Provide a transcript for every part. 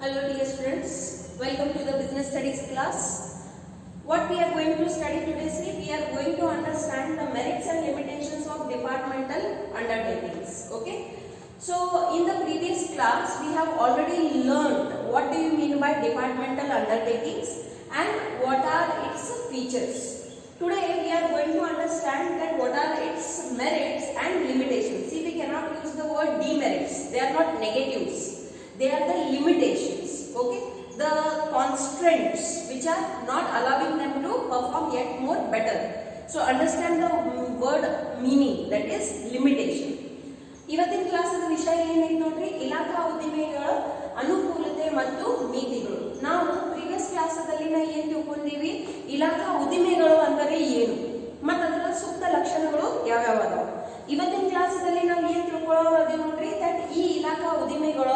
Hello dear students, welcome to the business studies class. What we are going to study today, we are going to understand the merits and limitations of departmental undertakings. Okay. So in the previous class we have already learned what do you mean by departmental undertakings and what are its features. Today we are going to understand that what are its merits and limitations. See, we cannot use the word demerits. They are not negatives. They are the limitations, okay, the constraints which are not allowing them to perform yet more better. So understand the word meaning, that is limitation. ಇವತ್ತಿನ ಕ್ಲಾಸದ ವಿಷಯ ಏನೈತೆ ನೋಡ್ರಿ, ಇಲಾಖಾ ಉದ್ದಿಮೆಗಳ ಅನುಕೂಲತೆ ಮತ್ತು ನೀತಿಗಳು. ನಾವು ಪ್ರೀವಿಯಸ್ ಕ್ಲಾಸದಲ್ಲಿ ಏನು ತಿಳ್ಕೊಂಡಿವಿ, ಇಲಾಖಾ ಉದ್ದಿಮೆಗಳು ಅಂದರೆ ಏನು ಮತ್ತು ಅದರ ಸೂಕ್ತ ಲಕ್ಷಣಗಳು ಯಾವ್ಯಾವ ಅದಾವ. ಇವತ್ತಿನ ಕ್ಲಾಸದಲ್ಲಿ ನಾವು ಏನು ತಿಳ್ಕೊಳ್ಳೋದು ನೋಡ್ರಿ, ದಟ್ ಈ ಇಲಾಖಾ ಉದ್ದಿಮೆಗಳ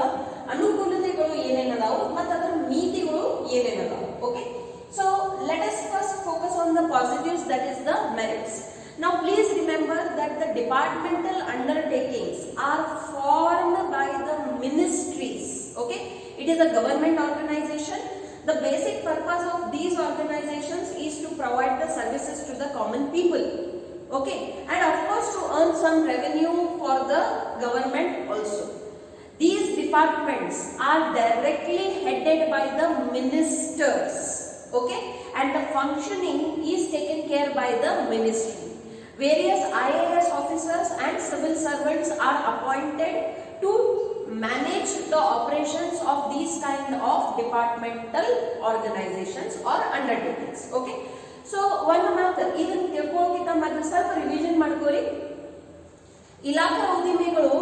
ಅನುಕೂಲತೆಗಳು ಏನೇನದಾವು ಮತ್ತು ಅದರ ನೀತಿಗಳು ಏನೇನದಾವು. Okay, so let us first focus on the positives, that is the merits. Now please remember that the departmental undertakings are formed by the ministries. Okay, it is a government organization. The basic purpose of these organizations is to provide the services to the common people. Okay, and of course to earn some revenue for the government also. These departments are directly headed by the ministers. Okay, and the functioning is taken care by the ministry. Various IAS officers and civil servants are appointed to manage the operations of these kind of departmental organizations or undertakings. Okay, so one matter even ತಿಳ್ಕೊಳ್ಳೋಕ್ಕಿಂತ ಮೊದಲು ಸ್ವಲ್ಪ revision ಮಾಡ್ಕೊಳ್ಳಿ. ಇಲಾಖಾ ಉದ್ದಿಮೆಗಳು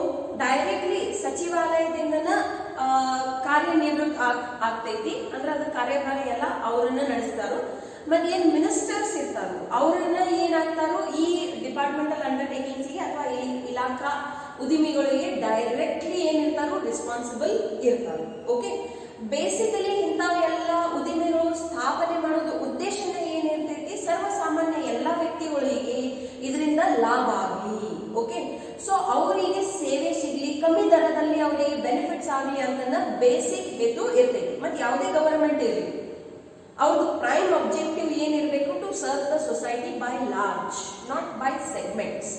directly ಸಚಿವಾಲಯದಿಂದ ಕಾರ್ಯನಿರ್ವಹಿತ ಆಗ್ತೈತಿ, ಅಂದ್ರೆ ಅದ್ರ ಕಾರ್ಯಭಾರ ಎಲ್ಲ ಅವರನ್ನ ನಡೆಸ್ತಾರೋ. ಮತ್ತೆ ಏನ್ ಮಿನಿಸ್ಟರ್ಸ್ ಇರ್ತಾರೋ ಅವರನ್ನ ಏನಾಗ್ತಾರೋ ಈ ಡಿಪಾರ್ಟ್ಮೆಂಟಲ್ ಅಂಡರ್ಟೇಕಿಂಗ್ಸ್ಗೆ ಅಥವಾ ಈ ಇಲಾಖಾ ಉದ್ದಿಮೆಗಳಿಗೆ ಡೈರೆಕ್ಟ್ಲಿ ಏನಿರ್ತಾರೋ ರೆಸ್ಪಾನ್ಸಿಬಲ್ ಇರ್ತಾರೋ. ಓಕೆ, ಬೇಸಿಕಲಿ ಇಂಥವೆಲ್ಲ ಉದ್ದಿಮೆಗಳು ಸ್ಥಾಪನೆ ಮಾಡೋದು ಉದ್ದೇಶನೇ ಏನಿರ್ತೈತಿ, ಸರ್ವಸಾಮಾನ್ಯ ಎಲ್ಲ ವ್ಯಕ್ತಿಗಳಿಗೆ ಇದರಿಂದ ಲಾಭ ಆಗಲಿ. ಓಕೆ, ಸೊ ಅವರಿಗೆ ಸೇವೆ ಸಿಗಲಿ, ಕಮ್ಮಿ ದರದಲ್ಲಿ ಅವರಿಗೆ ಬೆನಿಫಿಟ್ಸ್ ಆಗಲಿ ಅಂತ ಬೇಸಿಕ್ ಹೇತು ಇರ್ತೈತಿ. ಮತ್ತೆ ಯಾವುದೇ ಗವರ್ಮೆಂಟ್ ಇರಲಿ, ಅವ್ರದ್ದು ಪ್ರೈಮ್ ಅಬ್ಜೆಕ್ಟಿವ್ ಏನಿರಬೇಕು, to serve the society by large, not by segments.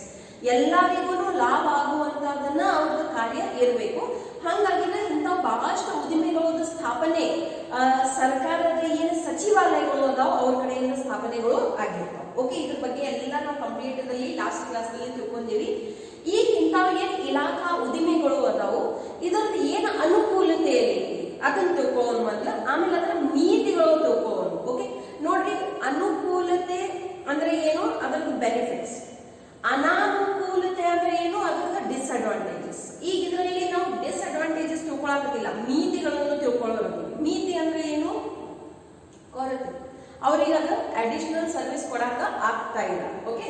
ಎಲ್ಲರಿಗೂ ಲಾಭ ಆಗುವಂತದನ್ನ ಅವ್ರದ್ದು ಕಾರ್ಯ ಇರಬೇಕು. ಹಾಗಾಗಿನ ಇಂಥ ಬಹಳಷ್ಟು ಉದ್ದಿಮೆಗಳ ಸ್ಥಾಪನೆ ಸರ್ಕಾರದ ಏನು ಸಚಿವಾಲಯಗಳು ಅದಾವ ಅವ್ರ ಕಡೆಯಿಂದ ಸ್ಥಾಪನೆಗಳು ಆಗಿರ್ತಾವ. ಓಕೆ, ಇದ್ರ ಬಗ್ಗೆ ಎಲ್ಲ ನಾವು ಕಂಪ್ಲೀಟಲ್ಲಿ ಲಾಸ್ಟ್ ಕ್ಲಾಸ್ನಲ್ಲಿ ತಿಳ್ಕೊಂಡಿವಿ. ಈಗ ಇಂಥ ಏನು ಇಲಾಖಾ ಉದ್ದಿಮೆಗಳು ಅದಾವು, ಇದರದ್ದು ಏನು ಅನುಕೂಲತೆ ಐತಿ ಅದನ್ನ ತಿಳ್ಕೊಳ್ಳೋದು ಮೊದಲು, ಆಮೇಲೆ ಅದರ ನೀತಿಗಳು ತಿಳ್ಕೊಳ್ಳೋದು. ಓಕೆ, ನೋಡ್ರಿ, ಅನುಕೂಲತೆ ಅಂದ್ರೆ ಏನು, ಅದರದ್ದು ಬೆನಿಫಿಟ್ಸ್. ಅನಾನುಕೂಲತೆ ಅಂದ್ರೆ ಏನು, ಅದರದ ಡಿಸ್ಅಡ್ವಾಂಟೇಜಸ್. ಈಗ ಇದರಲ್ಲಿ ನಾವು ಡಿಸ್ಅಡ್ವಾಂಟೇಜಸ್ ತಿಳ್ಕೊಳ್ಳೋದಿಲ್ಲ, ನೀತಿಗಳನ್ನು ತಿಳ್ಕೊಳ್ಳೋದು. ನೀತಿ ಅಂದ್ರೆ ಏನು, ಕೊರತೆ, ಅವ್ರಿಗೆ ಅದು ಅಡಿಷನಲ್ ಸರ್ವಿಸ್ ಕೊಡಾಕ ಆಗ್ತಾ ಇಲ್ಲ. ಓಕೆ,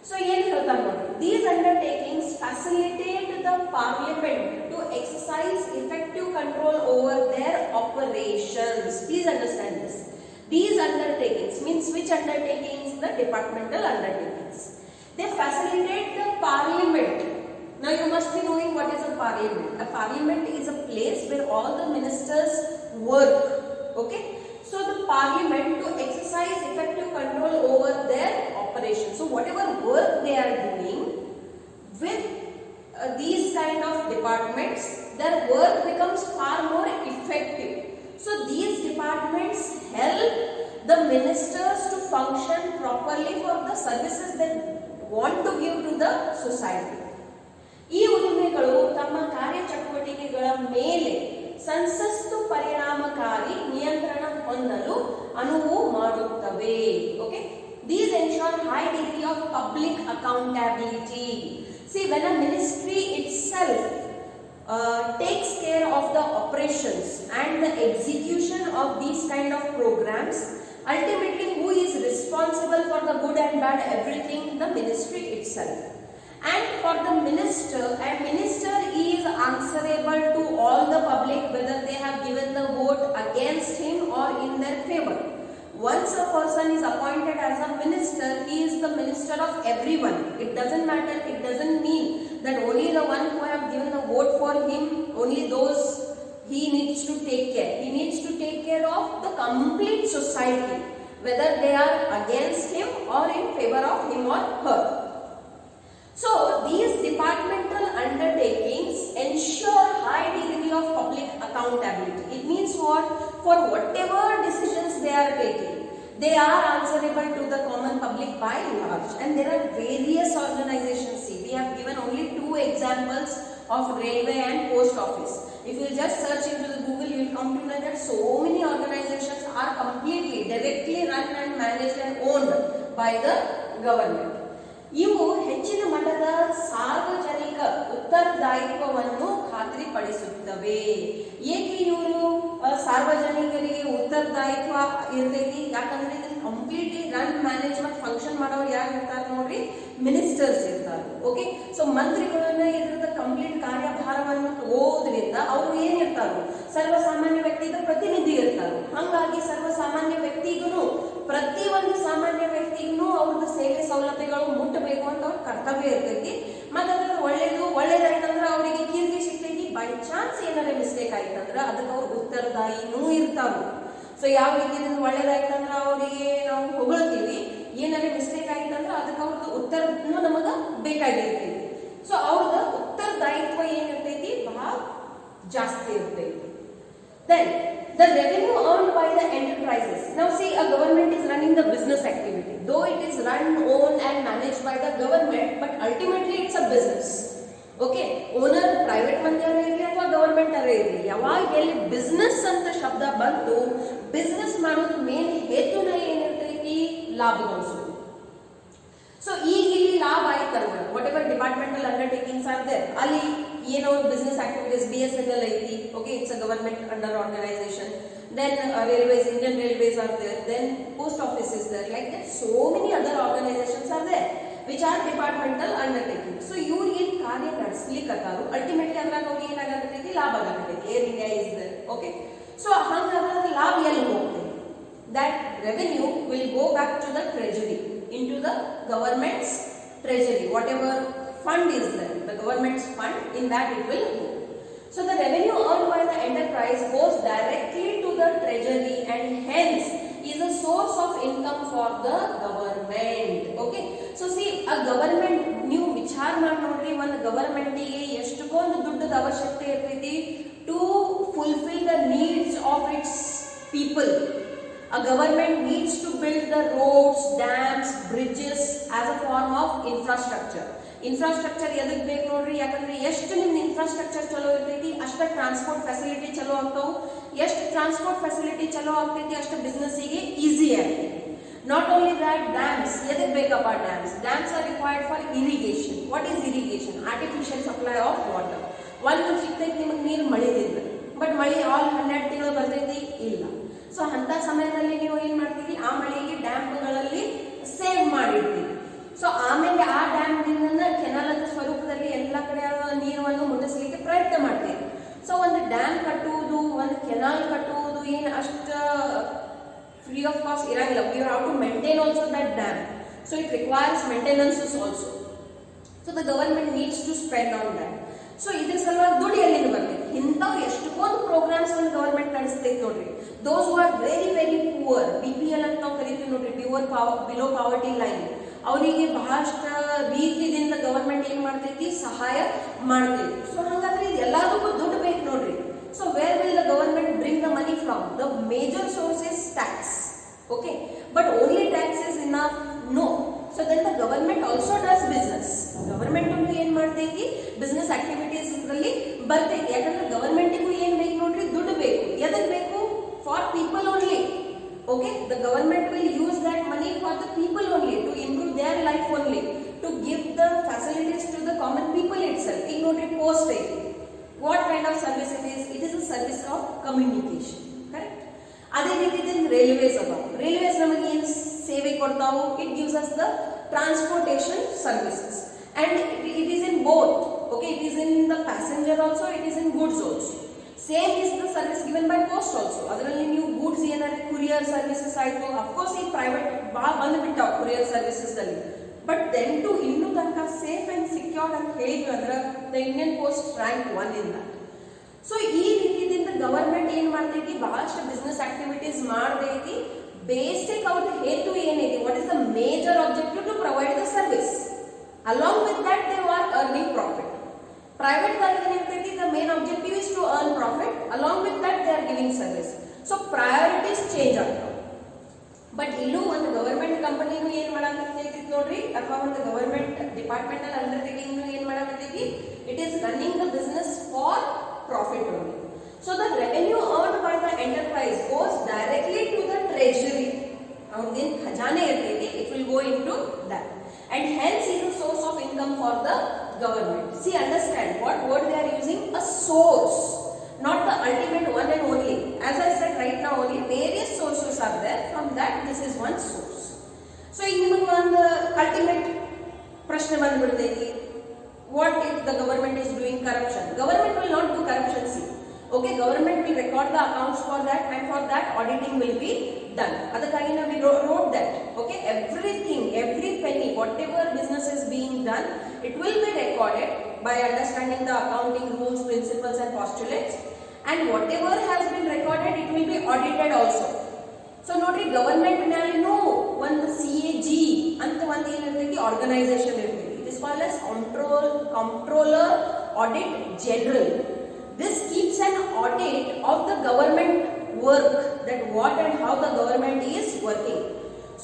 ಸೊ ಏನ್ ಹೇಳ್ತಾರೆ ನೋಡಿ, these undertakings facilitate the parliament to exercise effective control over their operations. Please understand this. These undertakings means which undertakings? The departmental undertakings. They facilitate the parliament. Now you must be knowing what is a parliament. A parliament is a place where all the ministers work. Okay, so the parliament to exercise effective control over their operations. So whatever work they are doing with these kind of departments, their work becomes far more effective. So these departments help the ministers to function properly for the services they want to give to the society. ಈ ಉದ್ದಿಮೆಗಳು ತಮ್ಮ ಕಾರ್ಯಚಟುವಟಿಕೆಗಳ ಮೇಲೆ ಸಂಸತ್ತು ಪರಿಣಾಮಕಾರಿ ನಿಯಂತ್ರಣ ಹೊಂದಲು ಅನುವು ಮಾಡುತ್ತವೆ. Okay, these ensure high degree of public accountability. See, when a ministry itself takes care of the operations and the execution of these kind of programs, ultimately who is responsible for the good and bad everything? The ministry itself. And for the minister, a minister is answerable to all the public whether they have given the vote against him or in their favor. Once a person is appointed as a minister, he is the minister of everyone. It doesn't matter, it doesn't mean that only the one who have given the vote for him, only those he needs to take care. He needs to take care of the complete society, whether they are against him or in favor of him or her. So these departmental undertakings ensure high degree of public accountability. It means what? For whatever decisions they are taking, they are answerable to the common public by large. And there are various organizations. See, we have given only 2 examples of railway and post office. If you just search into the Google, you will come to know that so many organizations are completely, directly run and managed and owned by the government. ಇವು ಹೆಚ್ಚಿನ ಮಟ್ಟದ ಸಾರ್ವಜನಿಕ ಉತ್ತರದಾಯಿತ್ವವನ್ನು ಖಾತ್ರಿಪಡಿಸುತ್ತವೆ. ಏಕೆ ಇವರು ಸಾರ್ವಜನಿಕರಿಗೆ ಉತ್ತರದಾಯಿತ್ವ ಇರ್ತೈತಿ? ಯಾಕಂದ್ರೆ ಇದನ್ನ ಕಂಪ್ಲೀಟ್ಲಿ ರನ್ ಮ್ಯಾನೇಜ್ ಮತ್ತು ಫಂಕ್ಷನ್ ಮಾಡೋರು ಯಾರು ಇರ್ತಾರೆ ನೋಡ್ರಿ? ಮಿನಿಸ್ಟರ್ಸ್ ಇರ್ತಾರೆ. ಓಕೆ, ಸೊ ಮಂತ್ರಿಗಳನ್ನ ಇದ್ರದ ಕಂಪ್ಲೀಟ್ ಕಾರ್ಯಭಾರವನ್ನು ತಗೋದ್ರಿಂದ ಅವರು ಏನಿರ್ತಾರೋ ಸರ್ವಸಾಮಾನ್ಯ ವ್ಯಕ್ತಿದ ಪ್ರತಿನಿಧಿ ಇರ್ತಾರೆ. ಹಾಗಾಗಿ ಸರ್ವಸಾಮಾನ್ಯ ವ್ಯಕ್ತಿಗೂ, ಪ್ರತಿ ಒಂದು ಸಾಮಾನ್ಯ ವ್ಯಕ್ತಿಗೂ ಅವ್ರದ್ದು ಸೇವೆ ಸೌಲಭ್ಯಗಳು ಮುಟ್ಟಬೇಕು ಅಂತ ಅವ್ರ ಕರ್ತವ್ಯ ಇರ್ತೈತಿ. ಮತ್ತೆ ಒಳ್ಳೇದಾಯ್ತಂದ್ರೆ ಅವರಿಗೆ ಕೀರ್ತಿ ಸಿಗ್ತೈತಿ. ಬೈ ಚಾನ್ಸ್ ಏನಾರ ಮಿಸ್ಟೇಕ್ ಆಯ್ತಂದ್ರೆ ಅದಕ್ಕೆ ಅವ್ರು ಉತ್ತರದಾಯಿನೂ ಇರ್ತಾರ. ಸೊ ಯಾವ ರೀತಿಯಿಂದ ಒಳ್ಳೇದಾಯ್ತಂದ್ರೆ ಅವರಿಗೆ ನಾವು ಹೊಗಳ್ತೀವಿ, ಏನಾರ ಮಿಸ್ಟೇಕ್ ಆಯ್ತಂದ್ರೆ ಅದಕ್ಕೆ ಅವ್ರದ್ದು ಉತ್ತರನೂ ನಮಗ ಬೇಕಾಗಿರ್ತೈತಿ. ಸೊ ಅವ್ರದ ಉತ್ತರದಾಯಿತ್ವ ಏನಿರ್ತೈತಿ ಬಹಳ ಜಾಸ್ತಿ ಇರ್ತೈತಿ. Then the revenue earned by the enterprises. Now see, a government is running the business activity. Though it is run, owned and managed by the government, but ultimately it's a business. Okay, owner private ಮಂದಿಯಾರ ಇರಲಿ ಅಥವಾ government ಅರೇ ಇರಲಿ, ಯಾವಾಗ ಎಲ್ಲಿ business ಅಂತ ಶಬ್ದ ಬಂತು, business ಮಾಡೋದು main ಹೇತುನ ಏನಿರ್ತೈತಿ? ಲಾಭ ಗಳಿಸೋದು. ಸೊ ಈಗ ಇಲ್ಲಿ ಲಾಭ ಆಯ್ತಂದ್ರೆ whatever departmental undertakings are there, ಅಲ್ಲಿ ಏನೋ ಬಿಸ್ನೆಸ್ ಆಕ್ಟಿವಿಟೀಸ್ BSNL ಐತಿ. Okay, it's a government under organization. Then railways, Indian Railways are there. Then post office is there. Like that, so many other organizations are there which are departmental undertakings. So ಇವ್ರು ಏನು ಕಾರ್ಯ ನಡೆಸಲಿಕ್ಕತ್ತಾರು, ultimately ಅದ್ರಾಗ ಅವ್ರಿಗೆ ಏನಾಗತ್ತೈತಿ? ಲಾಭ ಆಗತ್ತೈತಿ. Air India is there. Okay, so ಹಂಗಾದ್ರೆ ಲಾಭ ಎಲ್ಲಿ ಹೋಗ್ತೈತಿ? That revenue will go back to the treasury, into the government's treasury. Whatever fund is there, the government's fund, in that it will go. So the revenue earned by the enterprise goes directly to the treasury and hence is a source of income for the government. Okay, so see, a government, ನೀವು ವಿಚಾರ ಮಾಡಿ ನೋಡ್ರಿ, ಒಂದು ಗವರ್ಮೆಂಟಿಗೆ ಎಷ್ಟೊಂದು ದುಡ್ಡದ ಅವಶ್ಯಕತೆ ಇರ್ತೈತಿ to fulfill the needs of its people. A government needs to build the roads, dams, bridges as a form of infrastructure. Infrastructure ಎದಕ್ಕೆ ಬೇಕು ನೋಡ್ರಿ? ಯಾಕಂದ್ರೆ ಎಷ್ಟು ನಿಮ್ದು ಇನ್ಫ್ರಾಸ್ಟ್ರಕ್ಚರ್ ಚಲೋ ಇರ್ತೈತಿ ಅಷ್ಟ ಟ್ರಾನ್ಸ್ಪೋರ್ಟ್ ಫೆಸಿಲಿಟಿ ಚಲೋ ಆಗ್ತಾವು. ಎಷ್ಟು ಟ್ರಾನ್ಸ್ಪೋರ್ಟ್ ಫೆಸಿಲಿಟಿ ಚಲೋ ಆಗ್ತೈತಿ ಅಷ್ಟು ಬಿಸ್ನೆಸ್ಸಿಗೆ ಈಸಿ ಆಗ್ತೈತಿ. ನಾಟ್ ಓನ್ಲಿ ದಟ್, ಡ್ಯಾಮ್ಸ್ ಎದಕ್ಕೆ ಬೇಕಪ್ಪ? Dams R required for irrigation. What is irrigation? Artificial supply of water. ಒಂದು ಸಿಗ್ತೈತಿ ನಿಮಗೆ ನೀರು ಮಳೆದಿಂದ, ಬಟ್ ಮಳೆ ಆಲ್ 12 ತಿಂಗಳು ಬರ್ತೈತಿ ಇಲ್ಲ. ಸೊ ಅಂತ ಸಮಯದಲ್ಲಿ ನೀವು ಏನ್ ಮಾಡ್ತೀರಿ? ಆ ಮಳೆಗೆ ಡ್ಯಾಮ್ಗಳಲ್ಲಿ ಸೇವ್ ಮಾಡಿರ್ತೀವಿ. ಸೊ ಆಮೇಲೆ ಆ ಡ್ಯಾಮ್ನಿಂದ ಕೆನಾಲದ ಸ್ವರೂಪದಲ್ಲಿ ಎಲ್ಲ ಕಡೆ ನೀರನ್ನು ಮುಟ್ಟಿಸ್ಲಿಕ್ಕೆ ಪ್ರಯತ್ನ ಮಾಡ್ತೀವಿ. ಸೊ ಒಂದು ಡ್ಯಾಮ್ ಕಟ್ಟುವುದು, ಒಂದು ಕೆನಾಲ್ ಕಟ್ಟುವುದು ಏನು ಅಷ್ಟು ಫ್ರೀ ಆಫ್ ಕಾಸ್ಟ್ ಇರಂಗಿಲ್ಲ. We have to maintain also that dam. So it requires maintenances also. So the government needs to spend on that. So ಇದ್ರ ಸಲುವಾಗಿ ದುಡ್ಡು ಎಲ್ಲಿಂದ ಬರ್ತೈತಿ? ಇಂಥವು ಎಷ್ಟೊಂದು ಪ್ರೋಗ್ರಾಮ್ಸ್ ಒಂದು ಗವರ್ಮೆಂಟ್ ನಡೆಸ್ತೈತಿ ನೋಡ್ರಿ. Those who are very very poor, BPL ಅಂತ ನಾವು ಕರಿತೀವಿ ನೋಡ್ರಿ, ಬಿಲೋ ಪಾವರ್ಟಿ ಲೈನ್, ಅವರಿಗೆ ಬಹಳಷ್ಟು ರೀತಿಯಿಂದ ಗವರ್ಮೆಂಟ್ ಏನ್ ಮಾಡ್ತೈತಿ? ಸಹಾಯ ಮಾಡ್ತೈತಿ. ಸೊ ಹಾಗಾದ್ರೆ ಇದು ಎಲ್ಲದಕ್ಕೂ ದುಡ್ಡು ಬೇಕು ನೋಡ್ರಿ. So where will the government bring the money from? The major source is tax. Okay, but only tax is enough? No. So then the government also does business. Government ಏನ್ ಮಾಡ್ತೈತಿ? ಬಿಸ್ನೆಸ್ ಆಕ್ಟಿವಿಟೀಸ್ ಅಲ್ಲಿ ಬರ್ತೈತಿ. ಯಾಕಂದ್ರೆ ಗವರ್ಮೆಂಟಿಗೂ ಏನ್ ಬೇಕು ನೋಡ್ರಿ? ದುಡ್ಡು ಬೇಕು. ಎದಕ್ ಬೇಕು? For people only. Okay, the government will use that money for the people only, to improve their life only, to give the facilities to the common people itself. Ignore post it. What kind of service it is? It is a service of communication. Correct? ಅದೇ ರೀತಿ railways ಅದಾವ. Railways ನಮಗೆ ಏನು ಸೇವೆ ಕೊಡ್ತಾವು? It gives us the transportation services, and it is in both. Okay, it is in the passenger also, it is in goods also. Same is the service given by post also. ಅದರಲ್ಲಿ ನೀವು goods ಏನಾದ್ರೆ courier services ಆಯಿತು, of course ಈ private ಭಾಳ ಬಂದುಬಿಟ್ಟಾವ courier ಸರ್ವಿಸಸ್ದಲ್ಲಿ. But then to ಇನ್ನೂ ತನಕ safe and ಸಿಕ್ಯೂರ್ಡ್ ಅಂತ ಹೇಳಿದ್ವಿ ಅಂದ್ರೆ the Indian post rank 1 in that. So ಈ ರೀತಿಯಿಂದ ಗವರ್ಮೆಂಟ್ ಏನ್ ಮಾಡ್ತೈತಿ, ಬಹಳಷ್ಟು ಬಿಸ್ನೆಸ್ ಆಕ್ಟಿವಿಟೀಸ್ ಮಾಡ್ತೈತಿ. ಬೇಸಿಕ್ ಅವ್ರ ಹೇತು ಏನೈತಿ, what is the major objective to provide the service. Along with that, they are earning profit. Private company, the main objective is to earn profit. Along with that, they are giving service. So priorities change ಆಗ್ತಾವ. But ಇಲ್ಲೂ ಒಂದು government ಕಂಪನಿನೂ ಏನ್ ಮಾಡಾಕತ್ತೈತಿ ನೋಡ್ರಿ, ಅಥವಾ ಒಂದು government departmental undertaking ಏನ್ ಮಾಡಾಕತ್ತೈತಿ, it is running the business for profit only. So the revenue earned by the enterprise goes directly to the treasury. ಅವ್ರದ್ದೇನು ಖಜಾನೆ ಇರ್ತೈತಿ, it will go into that. And hence is a source of income for the government. See, understand what word they are using, a source, not the ultimate one and only. As I said right now, only various sources are there. From that, this is one source. So, in one ultimate prashna bandibirteti, what if the government is doing corruption? Government will not do corruption. See, okay, government will record the accounts for that, and for that auditing will be done. Adakagi we wrote that, okay, everything, every penny, whatever business is being done, it will be recorded by understanding the accounting rules, principles and postulates, and whatever has been recorded, it will be audited also. So notri government nalli no one CAG anta one ಏನಂತೈತಿ organization ಇರ್ತೈತಿ. It is called as Comptroller Audit General. This keeps an audit of the government work, that what and how the government is working.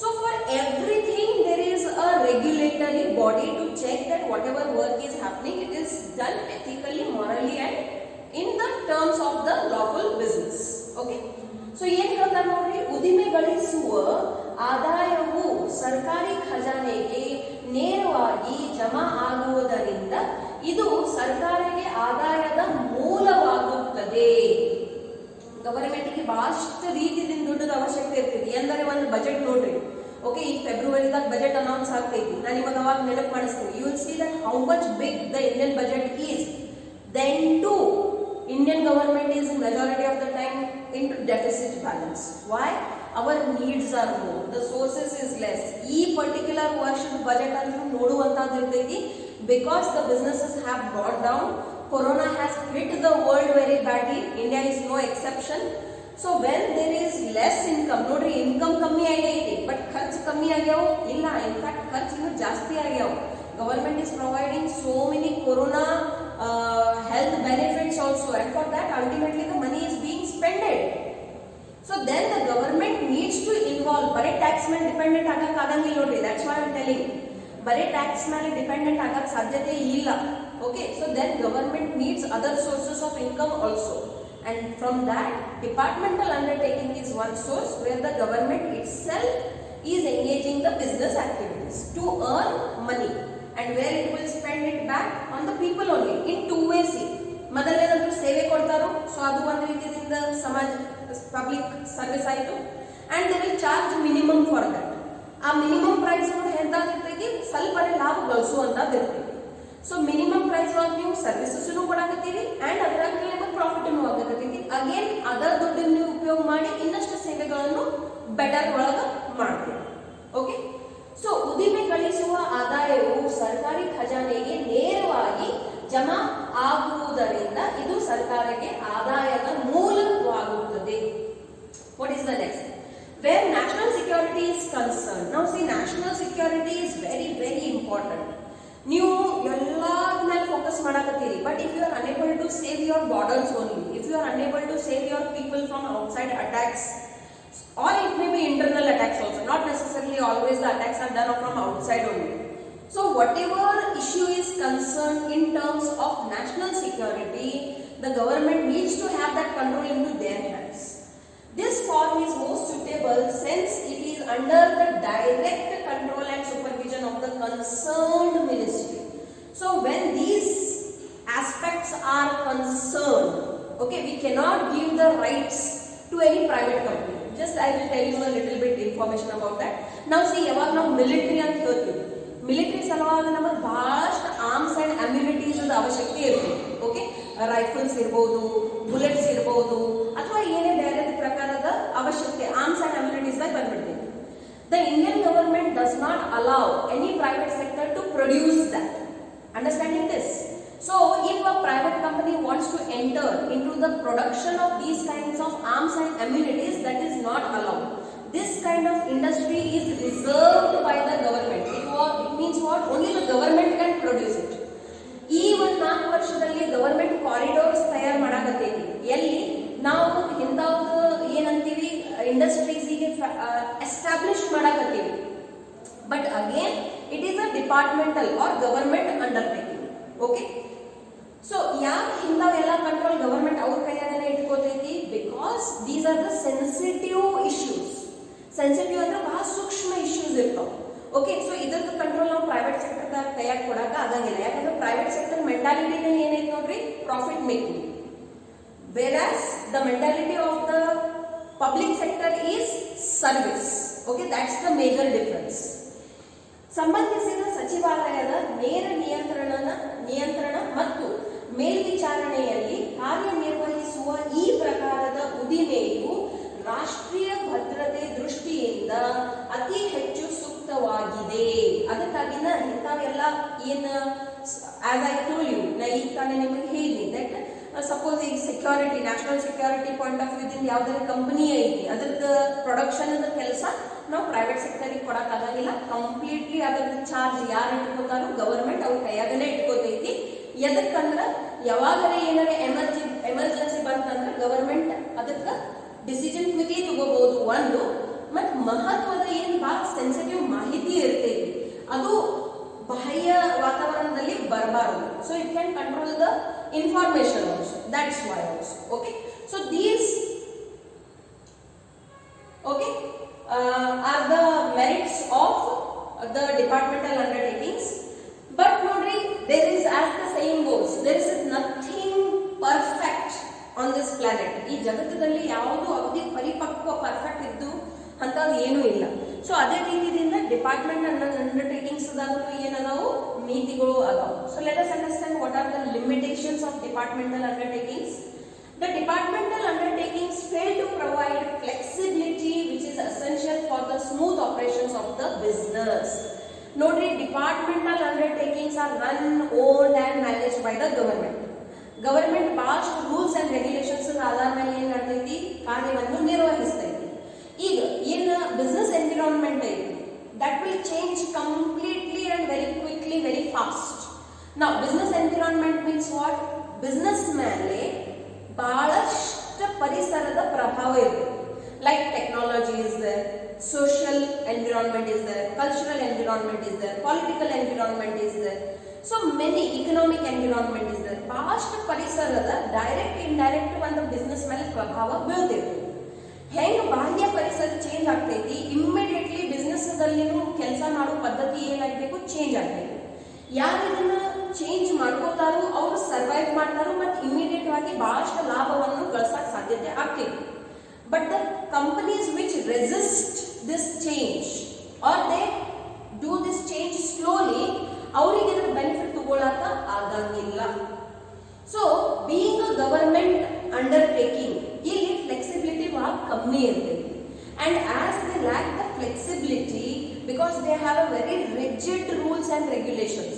So for everything there is a regulatory body to check that whatever work is happening, it is done ethically, morally and in the terms of the lawful business. Okay. So ಏನು ಹೇಳ್ತಾರೆ ನೋಡ್ರಿ, ಉದಿಮೆ ಗಳಿಸುವ ಆದಾಯವು ಸರ್ಕಾರಿ ಖಜಾನೆಗೆ ನೇರವಾಗಿ ಜಮಾ ಆಗುವುದರಿಂದ ಇದು ಸರ್ಕಾರಕ್ಕೆ ಆದಾಯದ ಮೂಲವಾಗುತ್ತದೆ. ಗವರ್ಮೆಂಟ್ಗೆ ಬಹಳಷ್ಟು ರೀತಿಯಿಂದ ದುಡ್ಡದ ಅವಶ್ಯಕತೆ ಇರ್ತೈತಿ. ಎಂದರೆ ಒಂದು ಬಜೆಟ್ ನೋಡ್ರಿ, ಓಕೆ, ಈ ಫೆಬ್ರವರಿದಾಗ ಬಜೆಟ್ ಅನೌನ್ಸ್ ಆಗ್ತೈತಿ. ನಾನು ನಿಮಗೆ ಅವಾಗ ನೆನಪು ಮಾಡಿಸ್ತೀನಿ. You will see that how much big the Indian budget is. Then to Indian government is majority of the time into deficit balance. Why? Our needs are more, the sources is less. ಈ particular ವರ್ಷದ budget ಅಂತೂ ನೋಡುವಂತದ್ದು ಇರ್ತೈತಿ, because the businesses have gone down. Corona has hit the world very badly. India is no exception. So when there is less income, ನೋಡ್ರಿ income ಕಮ್ಮಿ ಆಗೈತಿ, but ಖರ್ಚು ಕಮ್ಮಿ ಆಗ್ಯಾವ ಇಲ್ಲ, ಇನ್ಫ್ಯಾಕ್ಟ್ ಖರ್ಚು ಇನ್ನೂ ಜಾಸ್ತಿ ಆಗ್ಯಾವ. Government is providing so many corona health benefits also, and for that ultimately the money is being spent. So then the government needs to involve. Bare tax ಮೇಲೆ ಡಿಪೆಂಡೆಂಟ್ ಆಗಕ್ಕೆ ಆಗಂಗಿಲ್ಲ ನೋಡ್ರಿ. That's why I am telling. bare tax ಮೇಲೆ dependent ಆಗಕ್ಕೆ ಸಾಧ್ಯತೆ ಇಲ್ಲ. Okay, so then government needs other sources of income also, and from that departmental undertaking is one source where the government itself is engaging the business activities to earn money, and where it will spend it back on the people only in two ways. ಮೊದಲನೇದಂತೂ ಸೇವೆ ಕೊಡ್ತಾರೋ, so ಅದು ಒಂದು ರೀತಿಯಿಂದ ಸಮಾಜ public service ಆಯಿತು, and they will charge minimum for that. ಆ minimum price ಎಂತಾಗಿರ್ತೈತಿ, ಸ್ವಲ್ಪ ಲಾಭ ಗಳಿಸುವಂಥದ್ದು ಇರ್ತೈತಿ. ಸೊ ಮಿನಿಮಮ್ ಪ್ರೈಸ್ ಒಳಗೆ ನೀವು ಸರ್ವಿಸಸ್ನು ಕೊಡಾಕತ್ತೀರಿ, ಆ್ಯಂಡ್ ಅದರಾಗ ನಿಮಗೆ ಪ್ರಾಫಿಟನ್ನು ಆಗತೈತಿ. ಅಗೇನ್ ಅದರ ದುಡ್ಡನ್ನು ನೀವು ಉಪಯೋಗ ಮಾಡಿ ಇನ್ನಷ್ಟು ಸೇವೆಗಳನ್ನು ಬೆಟರ್ ಒಳಗೆ ಮಾಡ್ತೀವಿ. ಓಕೆ, ಸೊ ಉದಿಮೆ ಗಳಿಸುವ ಆದಾಯವು ಸರ್ಕಾರಿ ಖಜಾನೆಗೆ ನೇರವಾಗಿ ಜಮಾ ಆಗುವುದರಿಂದ ಇದು ಸರ್ಕಾರಕ್ಕೆ ಆದಾಯದ ಮೂಲವಾಗುತ್ತದೆ. What is the next? Where national security is concerned. Now see, national security is very very important. ನೀವು ಎಲ್ಲಾದ್ರ ಮೇಲೆ ಫೋಕಸ್ ಮಾಡಕತ್ತೀರಿ, but if you are unable to save your borders only, if you are unable to save your people from outside attacks, or it may be internal attacks also, not necessarily always the attacks are done from outside only. So whatever issue is concerned in terms of national security, the government needs to have that control into their hands. This form is most suitable since it is under the direct control and supervision of the concerned ministry. So when these aspects are concerned, okay, we cannot give the rights to any private company. Just I will tell you a little bit information about that. Now see, ಯಾವಾಗ ನಾವು military ಅಂತ ಹೇಳ್ತೀವಿ, military ಸಲುವಾಗಿ ನಮಗೆ ಬಹಳಷ್ಟು arms and amenities ಅವಶ್ಯಕತೆ ಇರ್ತದೆ. Okay, rifles ಇರ್ಬೋದು, ಬುಲೆಟ್ಸ್ ಇರ್ಬೋದು, ಅಥವಾ ಏನೇ ಬೇರೆ ಪ್ರಕಾರದ ಅವಶ್ಯಕತೆ ಆರ್ಮ್ಸ್ ಅಂಡ್ ಅಮ್ಯುನಿಟೀಸ್ ದಾಗ ಬಂದ್ಬಿಡ್ತೀವಿ. The Indian government does not allow any private sector to produce that. Understanding this? So if a private company wants to enter into the production of these kinds of arms and ammunities, that is not allowed. This kind of industry is reserved by the government. It means what? Only the government can produce it. ಈ ಒಂದು 4 ವರ್ಷದಲ್ಲಿ government corridors ತಯಾರು ಮಾಡಾಕತ್ತೈತಿ. ಎಲ್ಲಿ ನಾವು ಇಂಥವ್ದು ಏನಂತೀವಿ ಇಂಡಸ್ಟ್ರೀಸಿಗೆ establish ಮಾಡಾಕತ್ತೀವಿ. But again it is a departmental or government undertaking. Okay, so ಯಾಕೆ ಇಂಥವೆಲ್ಲ ಕಂಟ್ರೋಲ್ ಗವರ್ಮೆಂಟ್ ಅವ್ರ ಕೈಯಾಗನೇ ಇಟ್ಕೋತೈತಿ? Because these are the sensitive issues. Sensitive ಅಂದ್ರೆ ಬಹಳ ಸೂಕ್ಷ್ಮ ಇಶ್ಯೂಸ್ ಇರ್ತಾವ. ಓಕೆ, ಸೊ ಇದರದ ಕಂಟ್ರೋಲ್ ನಾವು ಪ್ರೈವೇಟ್ ಸೆಕ್ಟರ್ ಕೈಯಾಗ ಕೊಡಾಕ ಆಗಂಗಿಲ್ಲ. ಯಾಕಂದ್ರೆ ಪ್ರೈವೇಟ್ ಸೆಕ್ಟರ್ ಮೆಂಟಾಲಿಟಿನೇ ಏನೈತೆ ನೋಡ್ರಿ, profit making. Whereas the mentality of the public sector is service. Okay, that's the major difference. ಸಂಬಂಧಿಸಿದ ಸಚಿವಾಲಯದ ನೇರ ನಿಯಂತ್ರಣ ಮತ್ತು ಮೇಲ್ವಿಚಾರಣೆಯಲ್ಲಿ ಕಾರ್ಯನಿರ್ವಹಿಸುವ ಈ ಪ್ರಕಾರದ ಉದಿಮೆಯು ರಾಷ್ಟ್ರೀಯ ಭದ್ರತೆ ದೃಷ್ಟಿಯಿಂದ ಅತಿ ಹೆಚ್ಚು ಸೂಕ್ತವಾಗಿದೆ. ಅದಕ್ಕಾಗಿನ ಇಂಥವೆಲ್ಲ ಏನು ಆಸ್ ಐ ಟೋಲ್ಡ್ ಯು, ನಾ ಈಗ ತಾನೇ ನಿಮಗೆ ಹೇಳಿದ್ನಿ ದಟ್ ಸಪೋಸ್ ಈಗ security, national security point of ವ್ಯೂದಿಂದ ಯಾವ್ದಾರ ಕಂಪನಿ ಐತಿ, ಅದ್ರದ್ದು ಪ್ರೊಡಕ್ಷನ್ ಕೆಲಸ ನಾವು ಪ್ರೈವೇಟ್ ಸೆಕ್ಟರಿಗೆ ಕೊಡಕ್ಕಾಗಂಗಿಲ್ಲ. ಕಂಪ್ಲೀಟ್ಲಿ ಅದ್ರದ್ದು ಚಾರ್ಜ್ ಯಾರು ಇಟ್ಕೋತಾರೋ ಗವರ್ಮೆಂಟ್ ಅವ್ರ ಕೈಯಾಗನೇ ಇಟ್ಕೋತೈತಿ. ಎದಕ್ಕಂದ್ರ ಯಾವಾಗಲೇ ಏನಾರ ಎಮರ್ಜೆನ್ಸಿ ಬಂತಂದ್ರೆ ಗವರ್ಮೆಂಟ್ ಅದಕ್ಕೆ ಡಿಸಿಷನ್ ಕ್ವಿಕ್ಲಿ ತಗೋಬಹುದು. ಒಂದು ಮತ್ ಮಹತ್ವದ ಏನ್ ಬಹಳ ಸೆನ್ಸಿಟಿವ್ ಮಾಹಿತಿ ಇರ್ತೈತಿ, ಅದು ಬಾಹ್ಯ ವಾತಾವರಣದಲ್ಲಿ ಬರಬಾರದು. So it can control the information also. That's why also. Okay, so these are the merits of the departmental undertakings. But nodri, there is, as the saying goes, there is nothing perfect on this planet. ಈ ಜಗತ್ತದಲ್ಲಿ ಯಾವುದು ಅವಧಿ ಪರಿಪಕ್ವ perfect ಇದ್ದು ಅಂತದ್ದು ಏನೂ ಇಲ್ಲ. So ಅದೇ ರೀತಿಯಿಂದ department undertakings ಏನದಾವು ಮಿತಿಗಳು ಅದಾವು. So let us understand what are the limitations of departmental undertakings. The departmental undertakings fail to provide flexibility which is essential for the smooth operations of the business. Nodri, departmental undertakings are run, owned and managed by the government. Government ಭಾಳಷ್ಟು rules and regulations ಆಧಾರ ಮೇಲೆ ಏನ್ ಮಾಡ್ತೈತಿ, ಕಾರ್ಯವನ್ನು ನಿರ್ವಹಿಸ್ತೈತಿ. ಈಗ ಏನು business environment ಐತಿ, that will change completely and very quickly, very fast. ನಾವು business environment means what? Business ಮೇಲೆ ಬಹಳಷ್ಟು ಪರಿಸರದ ಪ್ರಭಾವ ಇರುತ್ತೆ. Like technology is there, social environment is there, cultural environment is there, political environment is there, so many economic environment is there. ಬಹಳಷ್ಟು ಪರಿಸರದ direct indirect ಒಂದು business ಮೇಲೆ ಪ್ರಭಾವ ಬೀಳ್ತೈತಿ. ಹೆಂಗ್ ಬಾಹ್ಯ ಪರಿಸರ ಚೇಂಜ್ ಆಗ್ತೈತಿ, ಇಮ್ಮಿಡಿಯೇಟ್ಲಿ ಬಿಸ್ನೆಸ್ ದಲ್ಲಿನೂ ಕೆಲಸ ಮಾಡೋ ಪದ್ಧತಿ ಏನಾಗಬೇಕು, ಚೇಂಜ್ ಆಗ್ತೈತಿ. ಯಾರು ಇದನ್ನ ಚೇಂಜ್ ಮಾಡ್ಕೋತಾರೋ ಅವರು ಸರ್ವೈವ್ ಮಾಡ್ತಾರೋ ಮತ್ತು ಇಮಿಡಿಯೇಟ್ ಆಗಿ ಬಹಳಷ್ಟು ಲಾಭವನ್ನು ಗಳಿಸಕ್ಕೆ ಸಾಧ್ಯತೆ ಆಗ್ತೈತಿ. But the companies which resist this change are they do this change slowly, ಅವರಿಗೆ ಇದರ ಬೆನಿಫಿಟ್ ತಗೊಳಕ ಆಗಂಗಿಲ್ಲ. So being a government undertaking, ಇಲ್ಲಿ ಫ್ಲೆಕ್ಸಿಬಿಲಿಟಿ ಬಹಳ ಕಮ್ಮಿ ಇರ್ತೈತಿ. And as they lack the flexibility because they have a very rigid rules and regulations.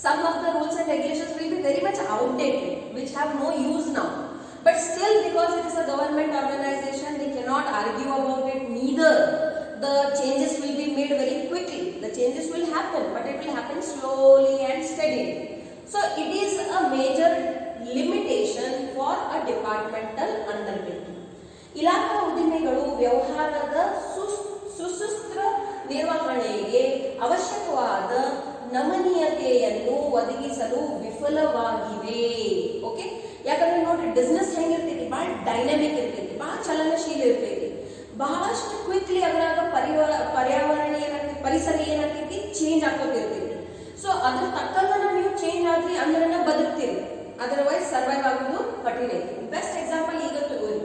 Some of the rules and regulations will be very much outdated, which have no use now. But still, because it is a government organization, they cannot argue about it. Neither the changes will be made very quickly. The changes will happen, but it will happen slowly and steadily. So it is a major limitation for a departmental undertaking. ಇಲಾಖಾ ಉದ್ದಿಮೆಗಳು ವ್ಯವಹಾರದ ಸುಸೂತ್ರ ನಿರ್ವಹಣೆಗೆ ಅವಶ್ಯಕವಾದ ನಮನೀಯತೆಯನ್ನು ಒದಗಿಸಲು ವಿಫಲವಾಗಿವೆ. Okay, ಯಾಕಂದ್ರೆ ನೋಡ್ರಿ business ಹೆಂಗಿರ್ತೈತಿ, ಬಹಳ ಡೈನಾಮಿಕ್ ಇರ್ತೈತಿ, ಬಹಳ ಚಲನಶೀಲ ಇರ್ತೈತಿ. ಬಹಳಷ್ಟು ಕ್ವಿಕ್ಲಿ ಅದ್ರಾಗ ಪರ್ಯಾವರಣ ಏನಾಗ್ತೈತಿ, ಪರಿಸರ ಏನಾಗ್ತೈತಿ, ಚೇಂಜ್ ಆಗೋತಿರ್ತೈತಿ. ಸೊ ಅದ್ರ ತಕ್ಕಂಗ ನೀವು ಚೇಂಜ್ ಆದ್ರಿ ಅಂದ್ರೆ ಬದುಕ್ತೀರಿ, ಅದರ್ವೈಸ್ ಸರ್ವೈವ್ ಆಗೋದು ಕಠಿಣ ಐತಿ. ಬೆಸ್ಟ್ ಎಕ್ಸಾಂಪಲ್ ಈಗ ತಗೋರಿ.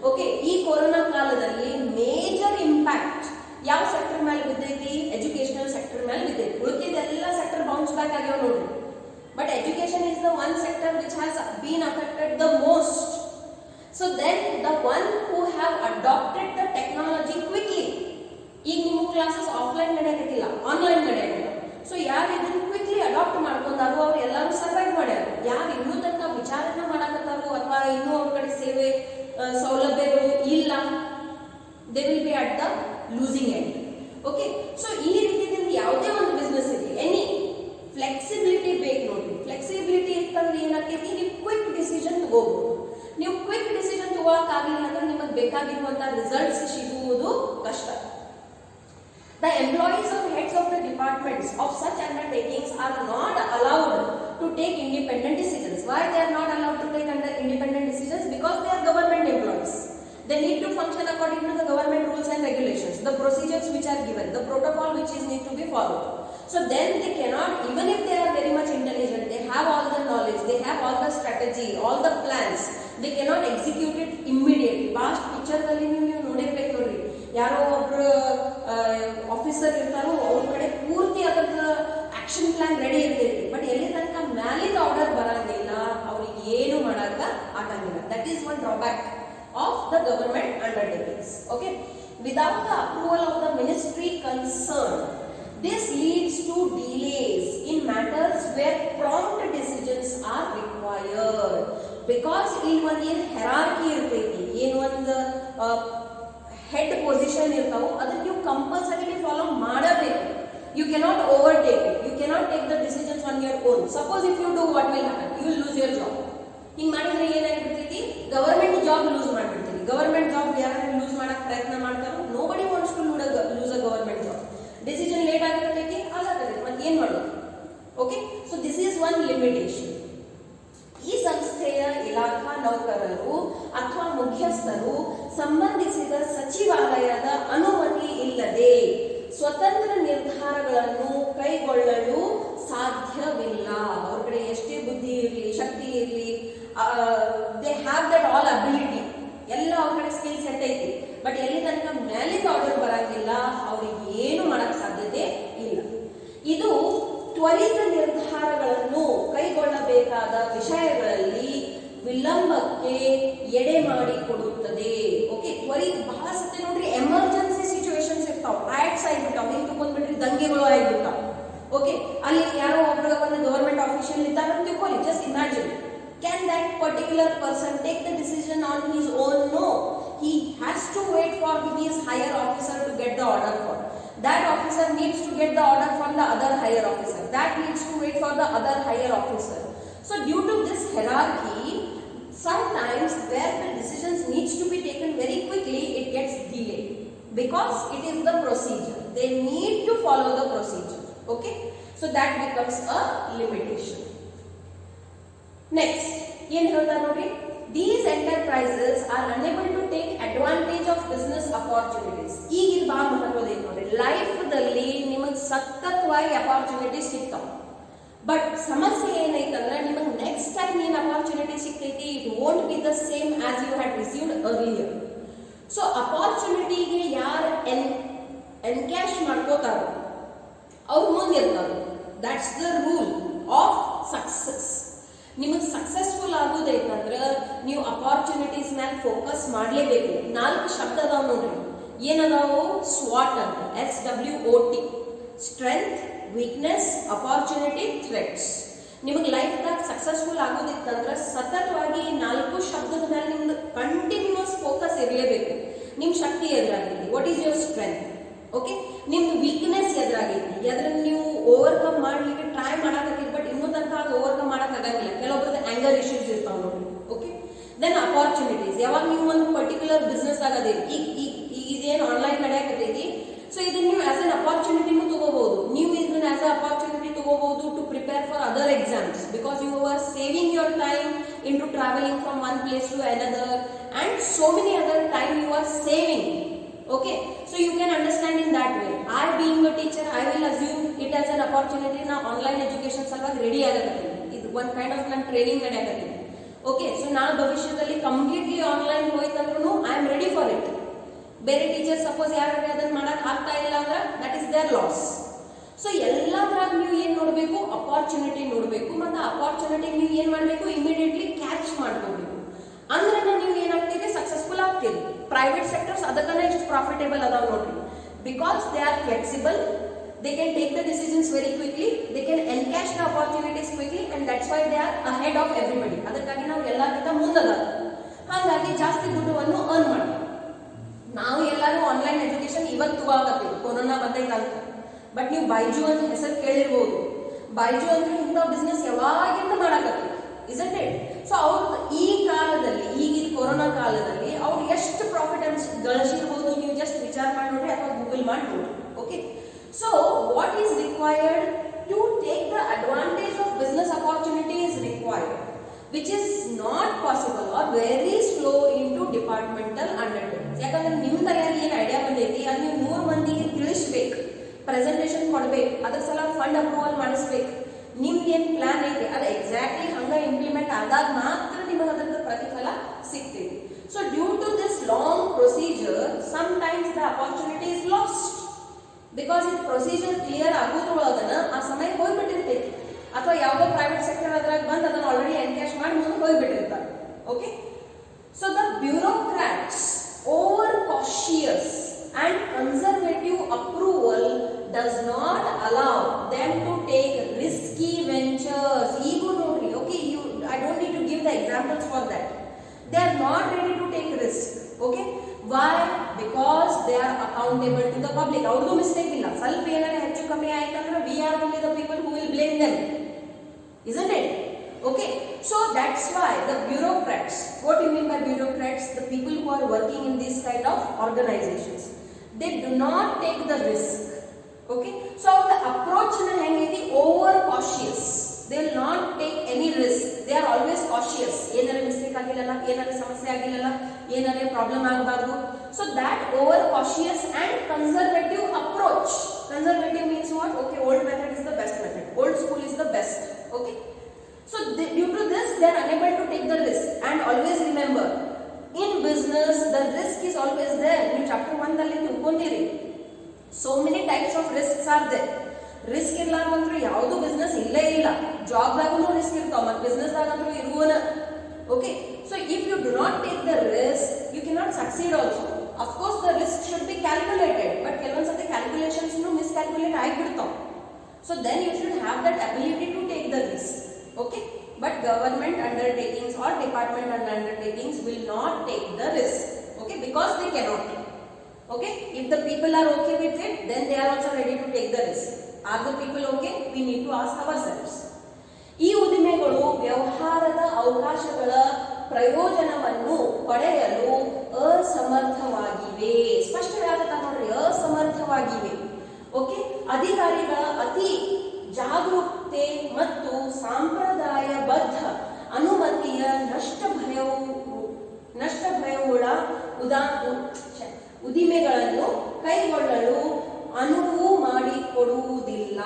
ಓಕೆ, ಈ ಕೊರೋನಾ ಕಾಲದಲ್ಲಿ ಮೇಜರ್ ಇಂಪ್ಯಾಕ್ಟ್ ಯಾವ ಸೆಕ್ಟರ್ ಮೇಲೆ ಬಿದ್ದೈತಿ? ಎಜುಕೇಶನಲ್ ಸೆಕ್ಟರ್ ಮೇಲೆ ಬಿದ್ದೈತಿ. ಉಳಿದಿದ್ದೆಲ್ಲ ಸೆಕ್ಟರ್ ಬೌನ್ಸ್ ಬ್ಯಾಕ್ ಆಗ್ಯಾವ ನೋಡ್ರಿ. But education is the one sector which has been affected the most. So then the one who have adapted the technology quickly, ಈಗ ನಿಮ್ಮ ಕ್ಲಾಸಸ್ ಆಫ್ಲೈನ್ ನಡೆಯಕತ್ತಿಲ್ಲ, ಆನ್ಲೈನ್ ನಡೆಯಕತ್ತಿಲ್ಲ. ಸೊ ಯಾರು ಇದನ್ನು ಕ್ವಿಕ್ಲಿ ಅಡಾಪ್ಟ್ ಮಾಡ್ಕೊಂಡಾರು ಅವ್ರು ಎಲ್ಲರೂ ಸರ್ವೈವ್ ಮಾಡ್ಯಾರ. ಯಾರು ಇನ್ನೂ ತನಕ ವಿಚಾರಣೆ ಮಾಡಕತ್ತಾರೋ ಅಥವಾ function according to the government rules and regulations, the procedures which are given, the protocol which is need to be followed. So then they cannot, even if they are very much intelligent, they have all the knowledge, they have all the strategy, all the plans, they cannot execute it immediately. Past picture ದಲ್ಲಿ ನೀವು ನೋಡಿರ್ಬೇಕು ನೋಡ್ರಿ, ಯಾರೋ ಒಬ್ರು officer ಇರ್ತಾರೋ ಅವ್ರ ಕಡೆ ಪೂರ್ತಿ ಅದರ ಆಕ್ಷನ್ ಪ್ಲಾನ್ ರೆಡಿ ಇರ್ತೈತಿ, ಬಟ್ ಎಲ್ಲಿ ತನಕ ಮ್ಯಾಲಿಂದ ಆರ್ಡರ್ ಬರಂಗಿಲ್ಲ ಅವ್ರಿಗೆ ಏನು ಮಾಡಕ ಆಗಂಗಿಲ್ಲ. That is one drawback of the government undertakings. Okay, without the approval of the ministry concerned, this leads to delays in matters where prompt decisions are required, because in one hierarchy irthaiti, in one head position irtavo, adha you compulsorily follow madabeku. You cannot overtake it, you cannot take the decisions on your own. Suppose if you do, what will happen? You will lose your job. ಹಿಂಗೆ ಮಾಡಿದ್ರೆ ಏನಾಗಿರ್ತೈತಿ, government job lose ಮಾಡ್ಬಿಡ್ತೀವಿ. Government job ಯಾರು lose ಮಾಡಕ್ ಪ್ರಯತ್ನ ಮಾಡ್ತಾರೋ, nobody wants to lose a government job. Decision late ಆಗತೈತಿ, ಆಗತೈತಿ, ಮತ್ತೆ ಏನ್ ಮಾಡೋದು? Okay, so this is one limitation. ಈ ಸಂಸ್ಥೆಯ ಇಲಾಖಾ ನೌಕರರು ಅಥವಾ ಮುಖ್ಯಸ್ಥರು ಸಂಬಂಧಿಸಿದ ಸಚಿವಾಲಯದ ಅನುಮತಿ ಇಲ್ಲದೆ ಸ್ವತಂತ್ರ ನಿರ್ಧಾರಗಳನ್ನು ಕೈಗೊಳ್ಳಲು ಸಾಧ್ಯವಿಲ್ಲ. ಅವ್ರ ಕಡೆ ಎಷ್ಟೇ ಬುದ್ಧಿ ಇರಲಿ, ಶಕ್ತಿ ಇರಲಿ, they have that all ability, ಎಲ್ಲ ಅವ್ರ ಕಡೆ ಸ್ಕಿಲ್ ಸೆಟ್ ಐತಿ, ಬಟ್ ಎಲ್ಲಿ ತನಕ ಮ್ಯಾಲಿಂದ ಆರ್ಡರ್ ಬರಂಗಿಲ್ಲ ಅವ್ರಿಗೆ ಏನು ಮಾಡಕ್ ಸಾಧ್ಯತೆ ಇಲ್ಲ. ಇದು ತ್ವರಿತ ನಿರ್ಧಾರಗಳನ್ನು ಕೈಗೊಳ್ಳಬೇಕಾದ ವಿಷಯಗಳಲ್ಲಿ ವಿಳಂಬಕ್ಕೆ ಎಡೆ ಮಾಡಿಕೊಡುತ್ತದೆ. ಓಕೆ, ತ್ವರಿತ ಬಹಳ ಸತ್ಯ ನೋಡ್ರಿ, ಎಮರ್ಜೆನ್ಸಿ ಸಿಚುವೇಶನ್ಸ್ ಇರ್ತಾವ, ರೈಟ್ಸ್ ಆಗಿಬಿಟ್ಟಾವ, ಹಿಂಗೆ ತಗೊಂಡ್ಬಿಟ್ರಿ ದಂಗೆಗಳು ಆಗಿಬಿಟ್ಟಾವ. ಓಕೆ, ಅಲ್ಲಿ ಯಾರೋ ಒಬ್ರು ಒಂದು ಗವರ್ಮೆಂಟ್ ಆಫೀಷಿಯಲ್ ಇದ್ದಾರೆ ಅಂತ ತಿಳ್ಕೊಳ್ಳಿ, just imagine. Can that particular person take the decision on his own? No. He has to wait for his higher officer to get the order for. That officer needs to get the order from the other higher officer. That needs to wait for the other higher officer. So due to this hierarchy, sometimes where the decisions needs to be taken very quickly, it gets delayed. Because it is the procedure. They need to follow the procedure. Okay? So that becomes a limitation. Next, ಏನು ಹೇಳ್ತಾರೆ ನೋಡಿ, these enterprises are unable to take advantage of business opportunities. ಈಗ ಇದು ಬಹಳ ಮಹತ್ವದ ಐತೆ ನೋಡಿ, ಲೈಫ್ದಲ್ಲಿ ನಿಮಗೆ ಸತತವಾಗಿ ಅಪಾರ್ಚುನಿಟೀಸ್ ಸಿಗ್ತಾವ, ಬಟ್ ಸಮಸ್ಯೆ ಏನೈತಂದ್ರೆ ನಿಮಗೆ ನೆಕ್ಸ್ಟ್ ಟೈಮ್ ಏನು ಅಪಾರ್ಚುನಿಟಿ ಸಿಗ್ತೈತಿ, it won't be the same as you had received earlier. So ಅಪಾರ್ಚುನಿಟಿಗೆ ಯಾರು ಎನ್ಕ್ಯಾಶ್ ಮಾಡ್ಕೋತಾರೋ ಅವ್ರು ಮುಂದಿರ್ತಾರೆ. That's the rule of success. ನಿಮಗೆ ಸಕ್ಸಸ್ಫುಲ್ ಆಗೋದೈತಂದ್ರೆ ನೀವು ಅಪಾರ್ಚುನಿಟೀಸ್ ಮೇಲೆ ಫೋಕಸ್ ಮಾಡಲೇಬೇಕು. 4 ಶಬ್ದ ಅದಾವ ನೋಡ್ರಿ, ಏನದಾವು? ಸ್ವಾಟ್ ಅಂತ, SWOT, strength, weakness, opportunity, threats. ನಿಮಗೆ ಲೈಫ್ದಾಗ ಸಕ್ಸಸ್ಫುಲ್ ಆಗೋದಿತ್ತಂದ್ರೆ ಸತತವಾಗಿ 4 ಶಬ್ದದ ಮೇಲೆ ನಿಮ್ದು ಕಂಟಿನ್ಯೂಸ್ ಫೋಕಸ್ ಇರಲೇಬೇಕು. ನಿಮ್ಮ ಶಕ್ತಿ ಎದುರಾಗೈತಿ, what is your strength? Okay, ನಿಮ್ದು ವೀಕ್ನೆಸ್ ಎದುರಾಗೈತಿ, ಅದ್ರಲ್ಲಿ ನೀವು ಓವರ್ಕಮ್ ಮಾಡ್ಲಿಕ್ಕೆ ಟ್ರೈ ಮಾಡಕತ್ತೀರಿ, ಬಟ್ ಇನ್ನೂ ತನಕ ಅದು ಓವರ್ಕಮ್ ಮಾಡಕ್ ಆಗಂಗಿಲ್ಲ. ಕೆಲವೊಬ್ಬರದ್ದು ಆಂಗರ್ ಇಶ್ಯೂಸ್ ಇರ್ತಾವ ನೋಡಿ. ಓಕೆ, ದೆನ್ ಅಪಾರ್ಚುನಿಟೀಸ್, ಯಾವಾಗ ನೀವು ಒಂದು ಪರ್ಟಿಕ್ಯುಲರ್ ಬಿಸ್ನೆಸ್ ಆಗದೇರಿ, ಈಗ ಇದೇನು ಆನ್ಲೈನ್ ನಡೆಯಕತ್ತೈತಿ, ಸೊ ಇದನ್ನ ನೀವು ಆಸ್ ಅನ್ ಅಪಾರ್ಚುನಿಟಿನೂ ತಗೋಬಹುದು. ನೀವು ಇದನ್ನ ಆಸ್ ಅ ಅಪಾರ್ಚುನಿಟಿ ತಗೋಬಹುದು to prepare for other exams, because you are saving your time in to traveling from one place to another and so many other time you are saving. Okay, so you can understand in that way. I being a teacher, I will assume it as an opportunity. Now online education salವಾಗಿ ready ಆಗತ್ತೆ, ಇದು one kind of ನನ್ನ training ನಡೆಯಕತ್ತೆ. Okay, so ನಾನು ಭವಿಷ್ಯದಲ್ಲಿ completely online ಹೋಯ್ತಂದ್ರೂ I am ready for it. ಬೇರೆ teacher suppose ಯಾರು ಅದನ್ನ ಮಾಡಕ್ ಆಗ್ತಾ ಇಲ್ಲ ಅಂದ್ರೆ that is their loss. So ಎಲ್ಲಾದ್ರಾಗ ನೀವು ಏನ್ ನೋಡಬೇಕು? ಅಪಾರ್ಚುನಿಟಿ ನೋಡಬೇಕು, ಮತ್ತೆ ಅಪಾರ್ಚುನಿಟಿ ನೀವು ಏನ್ ಮಾಡಬೇಕು? ಇಮಿಡಿಯೇಟ್ಲಿ ಕ್ಯಾಚ್ ಮಾಡ್ಕೋಬೇಕು. ಅಂದ್ರೆ ನೀವು ಏನಾಗ್ತೀರಿ? ಸಕ್ಸಸ್ಫುಲ್ ಆಗ್ತೀರಿ. ಪ್ರೈವೇಟ್ ಸೆಕ್ಟರ್ಸ್ ಅದಕ್ಕನ ಇಷ್ಟು ಪ್ರಾಫಿಟೇಬಲ್ ಅದಾವ ನೋಡ್ರಿ, because they are flexible, they can take the decisions very quickly, they can encash the opportunities quickly, and that's why they are ahead of everybody. ಅದಕ್ಕಾಗಿ ನಾವು ಎಲ್ಲಕ್ಕಿಂತ ಮುಂದದ, ಹಾಗಾಗಿ ಜಾಸ್ತಿ ದುಡ್ಡನ್ನು ಅರ್ನ್ ಮಾಡಿ. ನಾವು ಎಲ್ಲರೂ ಆನ್ಲೈನ್ ಎಜುಕೇಶನ್ ಇವತ್ತು ಆಗತ್ತೀವಿ, ಕೊರೋನಾ ಬಂದೈತಂತ, ಬಟ್ ನೀವು ಬೈಜು ಅಂತ ಹೆಸರು ಕೇಳಿರ್ಬೋದು. ಬೈಜು ಅಂದ್ರೆ ಇಂಥ ಬಿಸ್ನೆಸ್ ಯಾವಾಗಿಂದ ಮಾಡಕತ್ತೀವಿ, isn't it? ಸೊ ಅವ್ರು ಈ ಕಾಲದಲ್ಲಿ, ಈಗಿನ ಕೊರೋನಾ ಕಾಲದಲ್ಲಿ ಅವ್ರು ಎಷ್ಟು ಪ್ರಾಫಿಟ್ ಗಳಿಸಿರ್ಬೋದು ನೀವು ಜಸ್ಟ್ ವಿಚಾರ ಮಾಡಿ ನೋಡ್ರಿ, ಅಥವಾ ಗೂಗಲ್ ಮಾಡಿ ನೋಡ್ರಿ. Okay, so what is required to take the advantage of business opportunity is required, which is not possible or very slow in to departmental undertakings. ಯಾಕಂದ್ರೆ ನಿಮ್ಮ ತಲೆಯಲ್ಲಿ ಏನು ಐಡಿಯಾ ಬಂದೈತಿ ಅದು ನೀವು 100 ಮಂದಿಗೆ ತಿಳಿಸ್ಬೇಕು, ಪ್ರೆಸೆಂಟೇಷನ್ ಕೊಡ್ಬೇಕು, ಅದ್ರ ಸಲ ಫಂಡ್ ಅಪ್ರೂವಲ್ ಮಾಡಿಸ್ಬೇಕು. ನಿಮ್ದು ಏನು ಪ್ಲಾನ್ ಐತಿ ಅದು ಎಕ್ಸಾಕ್ಟ್ಲಿ ಹಂಗ ಇಂಪ್ಲಿಮೆಂಟ್ ಆದಾಗ ಮಾತ್ರ ನಿಮಗೆ ಅದರ ಪ್ರತಿಫಲ ಸಿಗ್ತೈತಿ. So due to this long procedure sometimes the opportunity is lost. Because ಇದು ಪ್ರೊಸೀಜರ್ ಕ್ಲಿಯರ್ ಆಗೋದ್ರೊಳಗನ ಆ ಸಮಯ ಹೋಗ್ಬಿಟ್ಟಿರ್ತೈತಿ, ಅಥವಾ ಯಾವುದೋ ಪ್ರೈವೇಟ್ ಸೆಕ್ಟರ್ ಅದ್ರಾಗ ಬಂದು ಅದನ್ನ ಆಲ್ರೆಡಿ ಎನ್ಕ್ಯಾಶ್ ಮಾಡಿ ಮುಂದೆ ಹೋಗ್ಬಿಟ್ಟಿರ್ತಾರೆ. Okay, so the bureaucrats over cautious and conservative approval does not allow them to take risky ventures. Ego notary, okay, I don't need to give the examples for that. They are not ready to take risk. Okay, why? Because they are accountable to the public. Avadu mistake illa, ಸ್ವಲ್ಪ ಏನಾರೆ ಹೆಚ್ಚು ಕಮ್ಮಿ ಆಯ್ತಂದ್ರೆ we are only the people who will blame them, isn't it? Okay, so that's why the bureaucrats, what do you mean by bureaucrats? The people who are working in these kind of organizations, they do not take the risk. Okay, so the approach na hengiti over cautious. They will not take any risk. They are always cautious. Yenare mistake agillalla, yenare samasya agillalla, yenare problem agbardu. So that over cautious and conservative approach. Conservative means what? Okay, old method is the best method, old school is the best. Okay, so due to this they are unable to take the risk. And always remember, in business the risk is always there. You chapter 1 dalli ತಿಳ್ಕೊಂಡಿರಿ, so many types of risks are there. risk ಇರಲಾರ್ದಂದ್ರೆ ಯಾವುದು business ಇಲ್ಲೇ ಇಲ್ಲ. Job ದಾಗೂ risk ಇರ್ತಾವ, ಮತ್ತೆ business ದಾಗಂತೂ ಇರುವನ. Okay, so if you do not take the risk you cannot succeed also. Of course the risk should be calculated, but ಕೆಲವೊಂದು ಸತಿ calculations ಮಿಸ್ಕ್ಯಾಲ್ಕುಲೇಟ್ ಆಗಿಬಿಡ್ತಾವ. so then you should have that ability to take the risk. Okay, but government undertakings or departmental undertakings will not take the risk. Okay, because they cannot. Okay, if the people are okay with it, then they are also ready to take the risk. Are the people okay? We need to ask ourselves. ಈ ಉದ್ದಿಮೆಗಳು ವ್ಯವಹಾರದ ಅವಕಾಶಗಳ ಪ್ರಯೋಜನವನ್ನು ಪಡೆಯಲು ಅಸಮರ್ಥವಾಗಿವೆ. ಸ್ಪಷ್ಟವಾಗುತ್ತಾ ನೋಡ್ರಿ, ಅಸಮರ್ಥವಾಗಿವೆ. Okay, ಅಧಿಕಾರಿಗಳ ಅತಿ ಜಾಗರೂಕತೆ ಮತ್ತು ಸಾಂಪ್ರದಾಯಬದ್ಧ ಅನುಮತಿಯ ನಷ್ಟ ಭಯವುಳ್ಳ ಉದ್ದಿಮೆಗಳನ್ನು ಕೈಗೊಳ್ಳಲು ಅನುವು ಮಾಡಿಕೊಡುವುದಿಲ್ಲ.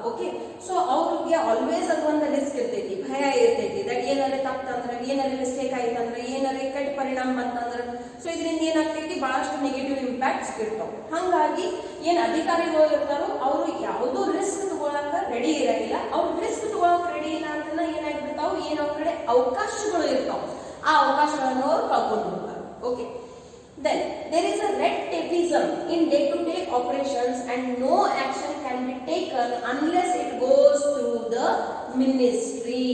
ಓಕೆ, ಸೊ ಅವ್ರಿಗೆ ಆಲ್ವೇಸ್ ಅದು ಒಂದು ರಿಸ್ಕ್ ಇರ್ತೈತಿ, ಭಯ ಇರ್ತೈತಿ. ದಟ್ ಏನಾರೇ ತಪ್ಪಂದ್ರೆ, ಏನಾರೇ ಮಿಸ್ಟೇಕ್ ಆಯ್ತಂದ್ರೆ, ಏನಾರೇ ಕೆಟ್ಟ ಪರಿಣಾಮ ಬಂತಂದ್ರೆ, ಸೊ ಇದರಿಂದ ಏನಾಗ್ತೈತಿ, ಬಹಳಷ್ಟು ನೆಗೆಟಿವ್ ಇಂಪ್ಯಾಕ್ಟ್ಸ್ ಇರ್ತಾವ. ಹಾಗಾಗಿ ಏನ್ ಅಧಿಕಾರಿಗಳು ಇರ್ತಾರೋ ಅವರು ಯಾವುದೂ ರಿಸ್ಕ್ ತಗೊಳಕ ರೆಡಿ ಇರಂಗಿಲ್ಲ. ಅವ್ರು ರಿಸ್ಕ್ ತಗೊಳಕ್ ರೆಡಿ ಇಲ್ಲ ಅಂತ ಏನಾಗ್ಬಿಡ್ತಾವ, ಏನ್ ಅವ್ರ ಕಡೆ ಅವಕಾಶಗಳು ಇರ್ತಾವ, ಆ ಅವಕಾಶಗಳನ್ನು ಅವ್ರು ಕಳ್ಕೊಂಡು ಹೋಗ್ತಾರೆ. Okay, then there is a red tapeism in day-to-day operations and no action can be taken unless it goes through the ministry.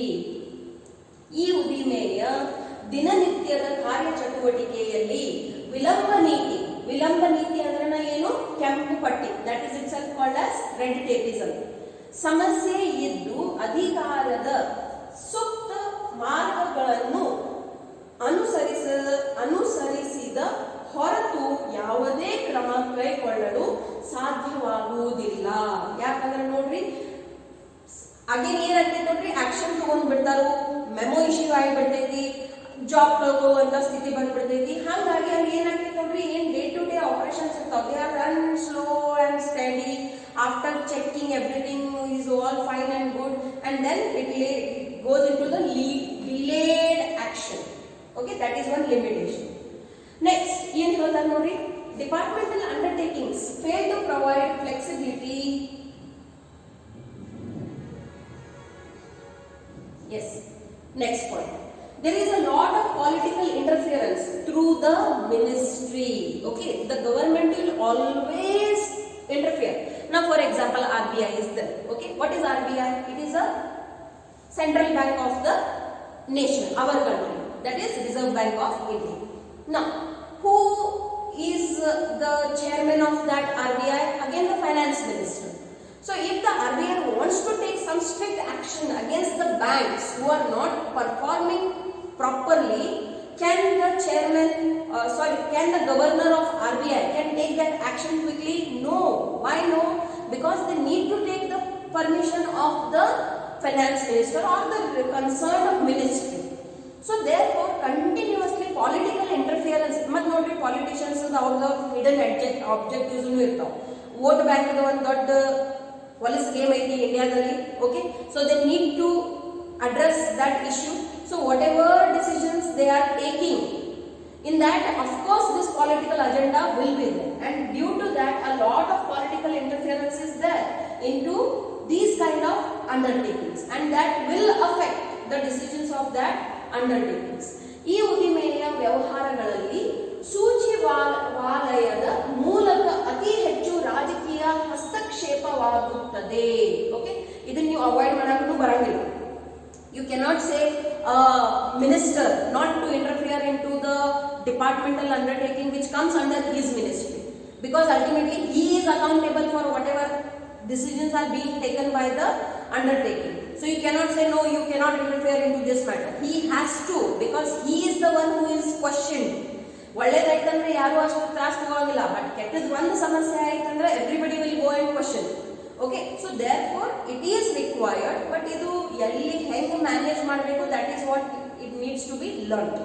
ಈ ಉದ್ದಿಮೆಯ ದಿನನಿತ್ಯದ ಕಾರ್ಯಚಟುವಟಿಕೆಯಲ್ಲಿ ವಿಳಂಬ ನೀತಿ ಅಂದ್ರೆ ಏನು, ಕೆಂಪು ಪಟ್ಟಿ, that is itself called as red tapeism. ಸಮಸ್ಯೆ ಇದ್ದು ಅಧಿಕಾರದ ಸೂಕ್ತ ಮಾರ್ಗಗಳನ್ನು ಅನುಸರಿಸಿದ ಹೊರತು ಯಾವುದೇ ಕ್ರಮ ಕೈಗೊಳ್ಳಲು ಸಾಧ್ಯವಾಗುವುದಿಲ್ಲ. ಯಾಕಂದ್ರೆ ನೋಡ್ರಿ, ಅಗೇನ್ ಏನಾಗ್ತೈತಿ ನೋಡ್ರಿ, ಆಕ್ಷನ್ ತಗೊಂಡ್ ಬಿಡ್ತಾರೋ, ಮೆಮೊ ಇಶ್ಯೂ ಆಗಿಬಿಡ್ತೈತಿ, ಜಾಬ್ ಕಳ್ಕೊಳ್ಳುವಂತ ಸ್ಥಿತಿ ಬಂದ್ಬಿಡ್ತೈತಿ. ಹಾಗಾಗಿ ಅಲ್ಲಿ ಏನಾಗ್ತೈತಿ ನೋಡ್ರಿ, ಏನ್ ಡೇ ಟು ಡೇ ಆಪರೇಷನ್ಸ್ ಇರ್ತಾವ, they are run slow and steady after checking everything is all fine and good, and then it goes into the delayed action. Okay, that is one limitation. Next, ಏನು ಹೇಳ್ತಾರೆ ನೋಡಿ, departmental undertakings fail to provide flexibility. Yes, next point. There is a lot of political interference through the ministry. Okay, the government will always interfere. Now, for example, RBI is there. Okay, what is RBI? It is a central bank of the nation, our country. That is Reserve Bank of India. Now, who is the chairman of that RBI? Again, the finance minister. So, if the RBI wants to take some strict action against the banks who are not performing properly, can the governor of RBI can take that action quickly? No. Why no? Because they need to take the permission of the finance minister or the concerned ministry. So therefore continuously political interference ಮತ್ತು ನೋಡ್ರಿ politicians ಅವ್ರದ್ದು hidden objectives ಇರ್ತಾವ. Vote bank ಒಂದು ದೊಡ್ಡ police game ಐತಿ ಇಂಡಿಯಾದಲ್ಲಿ. Okay, so they need to address that issue. So whatever decisions they are taking, in that of course this political agenda will be there, and due to that a lot of political interference is there into these kind of undertakings, and that will affect the decisions of that undertakings. ಈ ಉದ್ದಿಮೆಯ ವ್ಯವಹಾರಗಳಲ್ಲಿ ಸೂಚಿವಾಲಯದ ಮೂಲಕ ಅತಿ ಹೆಚ್ಚು ರಾಜಕೀಯ ಹಸ್ತಕ್ಷೇಪವಾಗುತ್ತದೆ. Okay, ಇದನ್ನ ನೀವು avoid ಮಾಡಕ್ಕೂ ಬರಂಗಿಲ್ಲ. You cannot say minister not to interfere into the departmental undertaking which comes under his ministry, because ultimately he is accountable for whatever decisions are being taken by the undertaking. So you cannot say no, you cannot interfere into this matter. He has to, because he is the one who is questioned. ಒಳ್ಳೆದಾಯ್ತಂದ್ರೆ ಯಾರು ಅಷ್ಟು ತ್ರಾಸ ತಗೋಂಗಿಲ್ಲ, but ಕೆಟ್ಟದ್ ಒಂದು ಸಮಸ್ಯೆ ಆಯ್ತಂದ್ರೆ everybody will go and question. Okay, so therefore it is required, but idu elli henge manage ಮಾಡಬೇಕು, that is what it needs to be learned.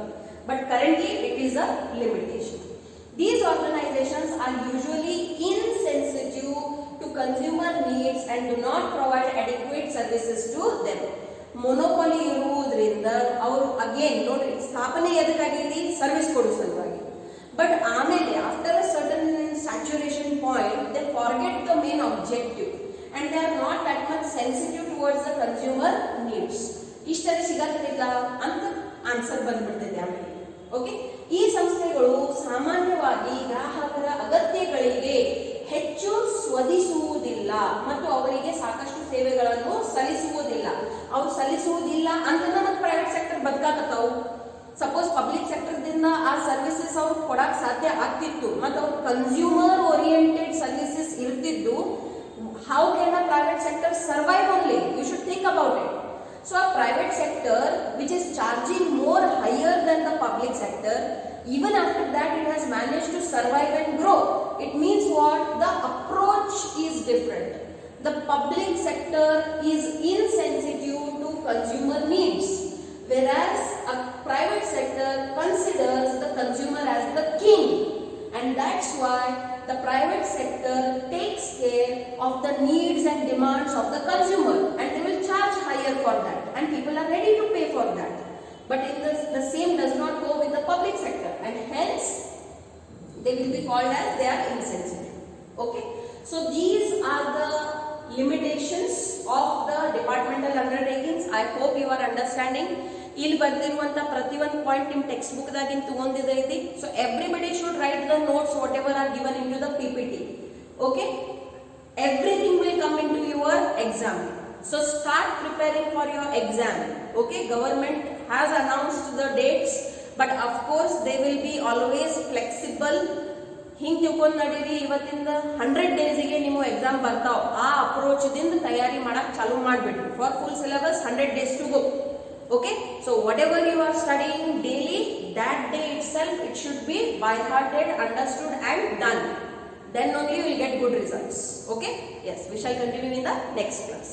But currently it is a limitation. These organizations are usually insensitive to consumer needs and do not provide adequate services to them. ಮೊನೋಪೊಲಿ ಇರುವುದರಿಂದ ಅವರು again ನೋಡ್ರಿ ಸ್ಥಾಪನೆ ಎದಕ್ಕಾಗೈತಿ, service ಕೊಡೋ ಸಲುವಾಗಿ. But ಆಮೇಲೆ after a certain saturation point they forget the main objective and they are not that much sensitive towards the consumer needs. ಇಷ್ಟೇ ಸಿಗತ್ತಿಲ್ಲ ಅಂತ answer ಬಂದ್ಬಿಡ್ತಿದೆ ಆಮೇಲೆ. ಓಕೆ, ಈ ಸಂಸ್ಥೆಗಳು ಸಾಮಾನ್ಯವಾಗಿ ಗ್ರಾಹಕರ ಅಗತ್ಯಗಳಿಗೆ ಹೆಚ್ಚು ಸ್ಪಂದಿಸುವುದಿಲ್ಲ ಮತ್ತು ಅವರಿಗೆ ಸಾಕಷ್ಟು ಸೇವೆಗಳನ್ನು ಸಲ್ಲಿಸುವುದಿಲ್ಲ. ಅವ್ರು ಸಲ್ಲಿಸುವುದಿಲ್ಲ ಅಂತ ಮತ್ತೆ ಪ್ರೈವೇಟ್ ಸೆಕ್ಟರ್ ಬದುಕಾಕತ್ತಾವು. ಸಪೋಸ್ ಪಬ್ಲಿಕ್ ಸೆಕ್ಟರ್ದಿಂದ ಆ ಸರ್ವಿಸಸ್ ಅವ್ರು ಕೊಡಕ್ ಸಾಧ್ಯ ಆಗ್ತಿತ್ತು ಮತ್ತು ಅವ್ರು ಕನ್ಸ್ಯೂಮರ್ ಓರಿಯೆಂಟೆಡ್ ಸರ್ವಿಸಸ್ ಇರ್ತಿದ್ದು, how can a private sector survive only? You should think about it. So a private sector which is charging more higher than the public sector, even after that it has managed to survive and grow. It means what? The approach is different. The public sector is insensitive to consumer needs, whereas a private sector considers the consumer as the king, and that's why the private sector takes care of the needs and demands of the consumer, and they will charge higher for that, and people are ready to pay for that. But in the same does not go with the public sector, and hence they will be called as they are insensitive. Okay, so these are the limitations of the departmental undertakings. I hope you are understanding. ಇಲ್ಲಿ ಬರ್ದಿರುವಂತ ಪ್ರತಿಯೊಂದು point ನಿಮ್ಮ textbook ದಾಗಿನ ತಗೊಂಡಿದೈತಿ. So everybody should write the notes whatever are given into the PPT. Okay, everything will come into your exam. So start preparing for your exam. Okay, government has announced the dates, but of course they will be always flexible. ಹಿಂಗೆ ತಿಳ್ಕೊಂಡು ನಡೀರಿ, ಇವತ್ತಿಂದ 100 ಡೇಸಿಗೆ ನಿಮ್ಮ exam ಬರ್ತಾವ. ಆ ಅಪ್ರೋಚ್ದಿಂದ ತಯಾರಿ ಮಾಡಕ್ ಚಾಲೂ ಮಾಡಿಬಿಡ್ರಿ. For full syllabus 100 days to go. Okay, so whatever you are studying daily, that day itself it should be by hearted, understood and done. Then only you will get good results. Okay, yes, we shall continue in the next class.